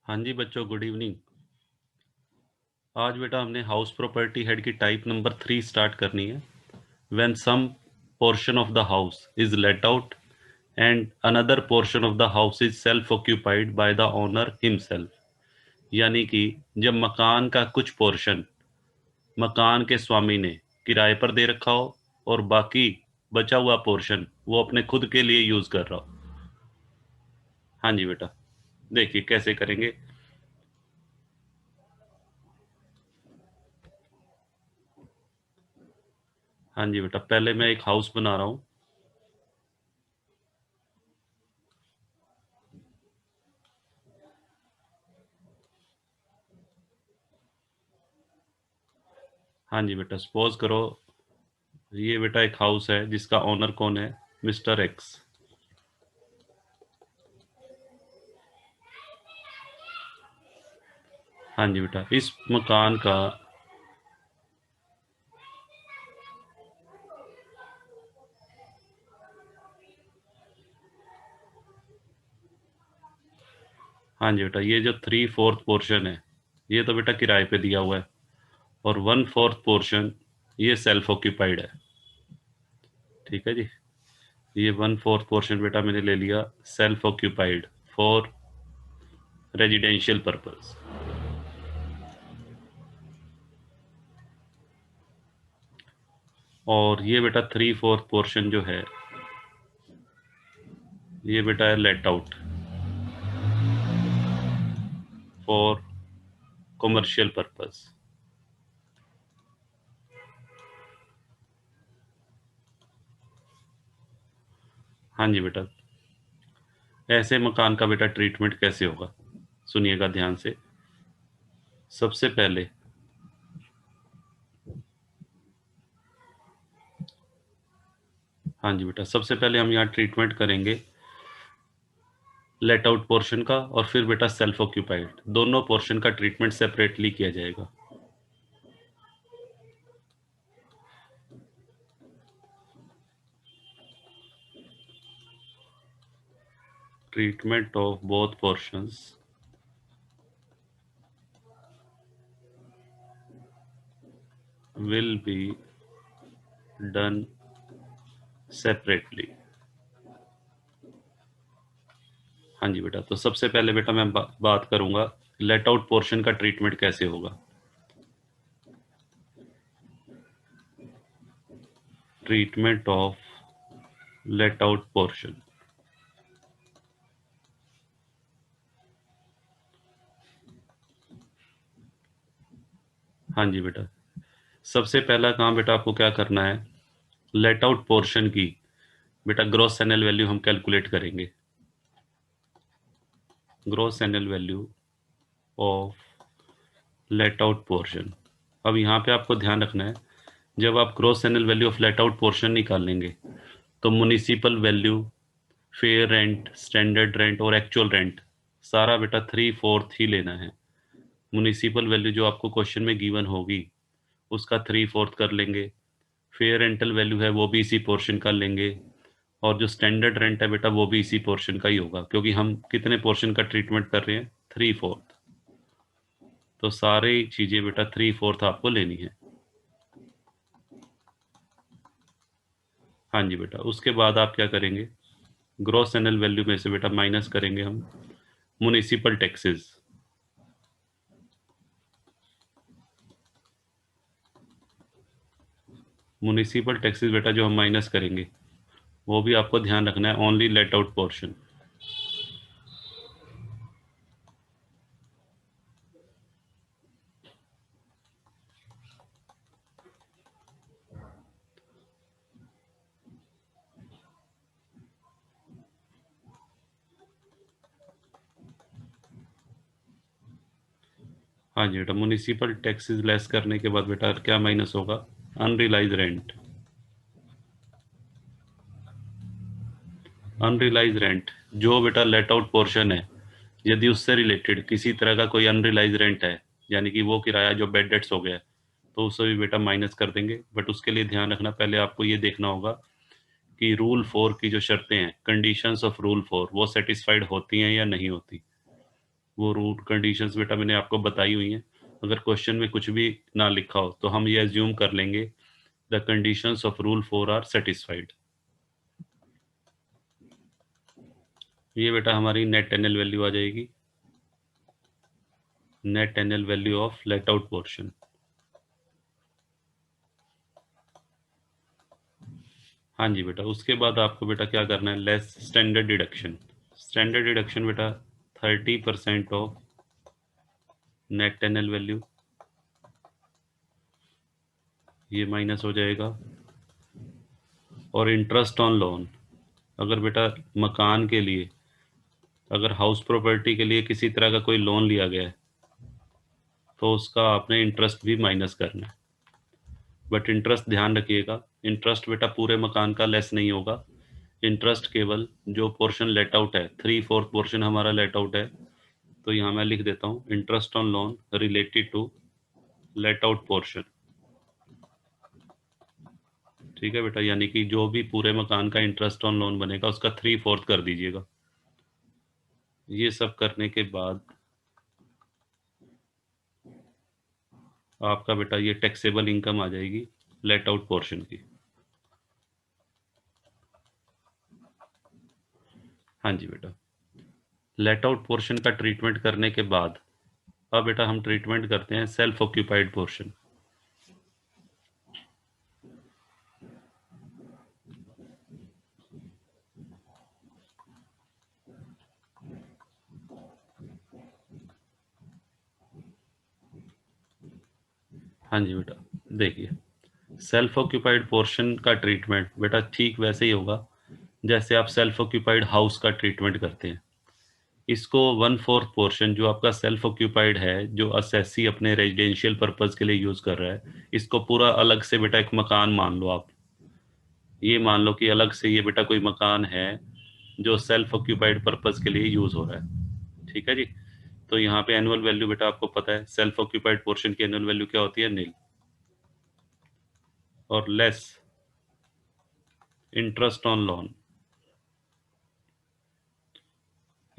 हाँ जी बच्चों, good evening. आज बेटा हमने हाउस प्रॉपर्टी हेड की टाइप नंबर 3 स्टार्ट करनी है। When some portion of the house is let out and another portion of the house is self occupied by the owner himself. यानी कि जब मकान का कुछ पोर्शन मकान के स्वामी ने किराए पर दे रखा हो और बाकी बचा हुआ पोर्शन वो अपने खुद के लिए यूज कर रहा हो। हाँ जी बेटा, देखिए कैसे करेंगे। हाँ जी बेटा, पहले मैं एक हाउस बना रहा हूँ। हाँ जी बेटा, सपोज करो ये बेटा एक हाउस है जिसका ओनर कौन है, मिस्टर एक्स। हाँ जी बेटा, इस मकान का हाँ जी बेटा, ये जो 3/4 पोर्शन है ये तो बेटा किराए पे दिया हुआ है और 1/4 पोर्शन ये सेल्फ ऑक्यूपाइड है। ठीक है जी, ये 1/4 पोर्शन बेटा मैंने ले लिया self occupied for residential purpose. और ये बेटा 3/4 पोर्शन जो है ये बेटा है let out for commercial purpose. हाँ जी बेटा, ऐसे मकान का बेटा ट्रीटमेंट कैसे होगा, सुनिएगा ध्यान से। सबसे पहले हाँ जी बेटा, सबसे पहले हम यहाँ ट्रीटमेंट करेंगे लेट आउट पोर्शन का और फिर बेटा सेल्फ ऑक्यूपाइड, दोनों पोर्शन का ट्रीटमेंट सेपरेटली किया जाएगा। Treatment of both portions will be done separately. हाँ जी बेटा, तो सबसे पहले बेटा मैं बात करूंगा लेट आउट पोर्शन का ट्रीटमेंट कैसे होगा। Treatment of let out portion. हाँ जी बेटा, सबसे पहला काम बेटा आपको क्या करना है, लेट आउट पोर्शन की बेटा ग्रॉस एनएल वैल्यू हम कैलकुलेट करेंगे। Gross NL value of let out portion. अब यहाँ पे आपको ध्यान रखना है, जब आप gross anal value of let out portion निकालेंगे तो municipal value, fair rent, standard rent और एक्चुअल रेंट सारा बेटा 3/4 ही लेना है। म्युनिसिपल वैल्यू जो आपको क्वेश्चन में गिवन होगी उसका 3/4 कर लेंगे, फेयर रेंटल वैल्यू है वो भी इसी पोर्शन का लेंगे और जो स्टैंडर्ड रेंट है बेटा वो भी इसी पोर्शन का ही होगा, क्योंकि हम कितने पोर्शन का ट्रीटमेंट कर रहे हैं, 3/4। तो सारी चीज़ें बेटा 3/4 आपको लेनी है। हाँ जी बेटा, उसके बाद आप क्या करेंगे, ग्रॉस एनल वैल्यू में से बेटा माइनस करेंगे हम म्युनिसिपल टैक्सेस। म्युनिसिपल टैक्सेस बेटा जो हम माइनस करेंगे वो भी आपको ध्यान रखना है, ओनली लेट आउट पोर्शन। हाँ जी बेटा, म्युनिसिपल टैक्सेस लेस करने के बाद बेटा क्या माइनस होगा, अनरिलाइज रेंट। अनरिलाइज रेंट जो बेटा लेट आउट पोर्शन है, यदि उससे रिलेटेड किसी तरह का कोई अनरिलाइज रेंट है, यानी कि वो किराया जो बेड डेट्स हो गया, तो उससे भी बेटा माइनस कर देंगे। बट उसके लिए ध्यान रखना, पहले आपको ये देखना होगा कि रूल 4 की जो शर्तें हैं, कंडीशंस ऑफ रूल 4 वो सेटिस्फाइड होती हैं या नहीं होती। वो रूट कंडीशंस बेटा मैंने आपको बताई हुई हैं। अगर क्वेश्चन में कुछ भी ना लिखा हो तो हम ये एज्यूम कर लेंगे the conditions of rule 4 are satisfied. ये बेटा हमारी नेट एनएल वैल्यू आ जाएगी, net annual value of let out portion. हाँ जी बेटा, उसके बाद आपको बेटा क्या करना है, less standard deduction. Standard deduction बेटा 30% ऑफ नेट एनएल वैल्यू, ये माइनस हो जाएगा। और इंटरेस्ट ऑन लोन, अगर बेटा मकान के लिए, अगर हाउस प्रॉपर्टी के लिए किसी तरह का कोई लोन लिया गया है तो उसका आपने इंटरेस्ट भी माइनस करना है। बट इंटरेस्ट ध्यान रखिएगा, इंटरेस्ट बेटा पूरे मकान का लेस नहीं होगा। इंटरेस्ट केवल जो पोर्शन लेट आउट है, 3/4 पोर्शन हमारा लेट आउट है, तो यहाँ मैं लिख देता हूँ interest on loan related to let out portion. ठीक है बेटा, यानी कि जो भी पूरे मकान का इंटरेस्ट ऑन लोन बनेगा उसका 3/4 कर दीजिएगा। ये सब करने के बाद आपका बेटा ये टैक्सेबल इनकम आ जाएगी लेट आउट पोर्शन की। हाँ जी बेटा, लेट आउट पोर्शन का ट्रीटमेंट करने के बाद अब बेटा हम ट्रीटमेंट करते हैं सेल्फ ऑक्यूपाइड पोर्शन। हाँ जी बेटा, देखिए सेल्फ ऑक्यूपाइड पोर्शन का ट्रीटमेंट बेटा ठीक वैसे ही होगा जैसे आप सेल्फ ऑक्यूपाइड हाउस का ट्रीटमेंट करते हैं। इसको 1/4 पोर्शन जो आपका सेल्फ ऑक्यूपाइड है, जो असेसी अपने रेजिडेंशियल पर्पज के लिए यूज कर रहा है, इसको पूरा अलग से बेटा एक मकान मान लो आप। ये मान लो कि अलग से ये बेटा कोई मकान है जो सेल्फ ऑक्यूपाइड पर्पज के लिए यूज हो रहा है। ठीक है जी। तो यहाँ पे एनुअल वैल्यू बेटा आपको पता है, सेल्फ ऑक्यूपाइड पोर्शन की एनुअल वैल्यू क्या होती है, नील। और less interest on loan,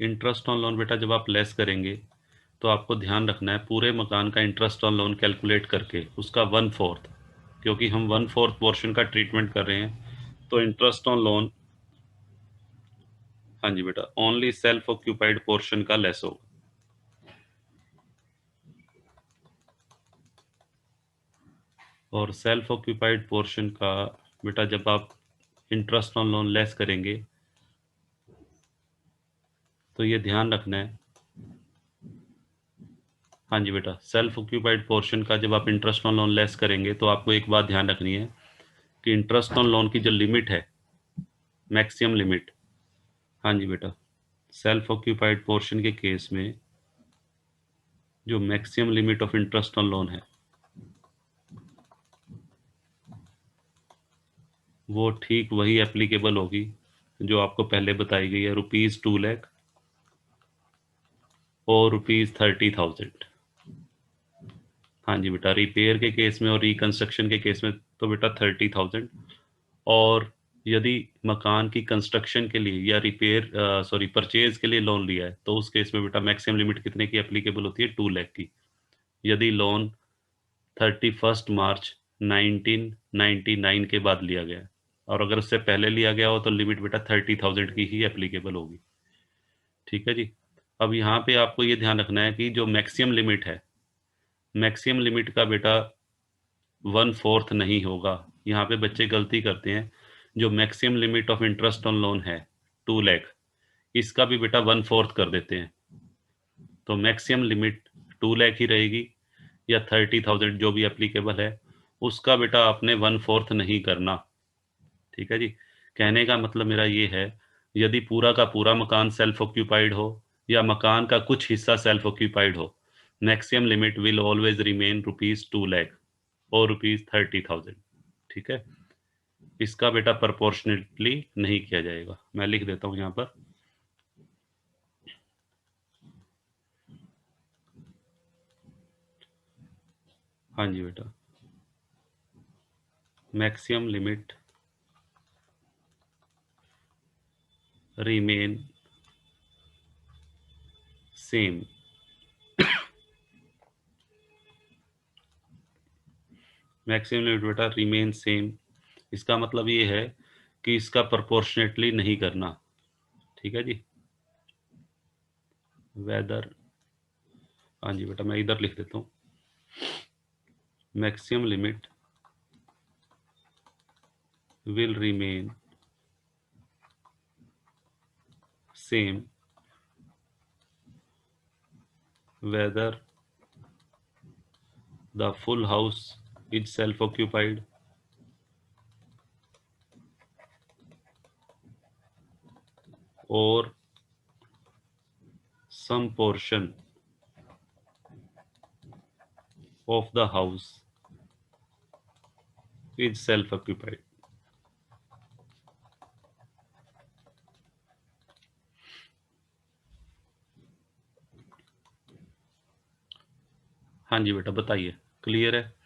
interest on loan बेटा जब आप लेस करेंगे तो आपको ध्यान रखना है पूरे मकान का इंटरेस्ट ऑन लोन कैलकुलेट करके उसका 1/4, क्योंकि हम 1/4 पोर्शन का ट्रीटमेंट कर रहे हैं तो इंटरेस्ट ऑन लोन, हाँ जी बेटा, ओनली सेल्फ ऑक्यूपाइड पोर्शन का लेस होगा। और सेल्फ ऑक्यूपाइड पोर्शन का बेटा जब आप इंटरेस्ट ऑन लोन लेस करेंगे तो ये ध्यान रखना है, हाँ जी बेटा, सेल्फ ऑक्यूपाइड पोर्शन का जब आप इंटरेस्ट ऑन लोन लेस करेंगे तो आपको एक बात ध्यान रखनी है कि इंटरेस्ट ऑन लोन की जो लिमिट है, मैक्सिमम लिमिट, हाँ जी बेटा, सेल्फ ऑक्यूपाइड पोर्शन के केस में जो maximum limit of interest on loan है वो ठीक वही एप्लीकेबल होगी जो आपको पहले बताई गई है, ₹2 लाख और ₹30,000। हाँ जी बेटा, रिपेयर के केस में और रिकंस्ट्रक्शन के केस में तो बेटा 30,000। और यदि मकान की कंस्ट्रक्शन के लिए या रिपेयर सॉरी परचेज के लिए लोन लिया है तो उस केस में बेटा मैक्सिमम लिमिट कितने की एप्लीकेबल होती है, 2 लाख की। यदि लोन 31 मार्च 1999 के बाद लिया गया है और अगर उससे पहले लिया गया हो तो लिमिट बेटा 30,000 की ही एप्लीकेबल होगी। ठीक है जी। अब यहाँ पे आपको ये ध्यान रखना है कि जो मैक्सिमम लिमिट है, मैक्सिमम लिमिट का बेटा 1/4 नहीं होगा। यहाँ पे बच्चे गलती करते हैं, जो maximum limit of interest on loan है 2 लाख, इसका भी बेटा 1/4 कर देते हैं। तो मैक्सिमम लिमिट 2 लाख ही रहेगी या 30,000 जो भी एप्लीकेबल है, उसका बेटा आपने 1/4 नहीं करना। ठीक है जी। कहने का मतलब मेरा ये है, यदि पूरा का पूरा मकान सेल्फ ऑक्यूपाइड हो या मकान का कुछ हिस्सा सेल्फ ऑक्यूपाइड हो, maximum limit will always remain ₹2 lakh और ₹30,000। ठीक है, इसका बेटा प्रपोर्शनेटली नहीं किया जाएगा। मैं लिख देता हूँ यहाँ पर, हाँ जी बेटा, maximum limit remain same maximum limit बेटा रिमेन सेम, इसका मतलब ये है कि इसका प्रोपोर्शनेटली नहीं करना, ठीक है जी। वेदर, हाँ जी बेटा मैं इधर लिख देता हूँ, maximum limit will remain same whether the full house is self occupied or some portion of the house is self occupied। हाँ जी बेटा बताइए, क्लियर है?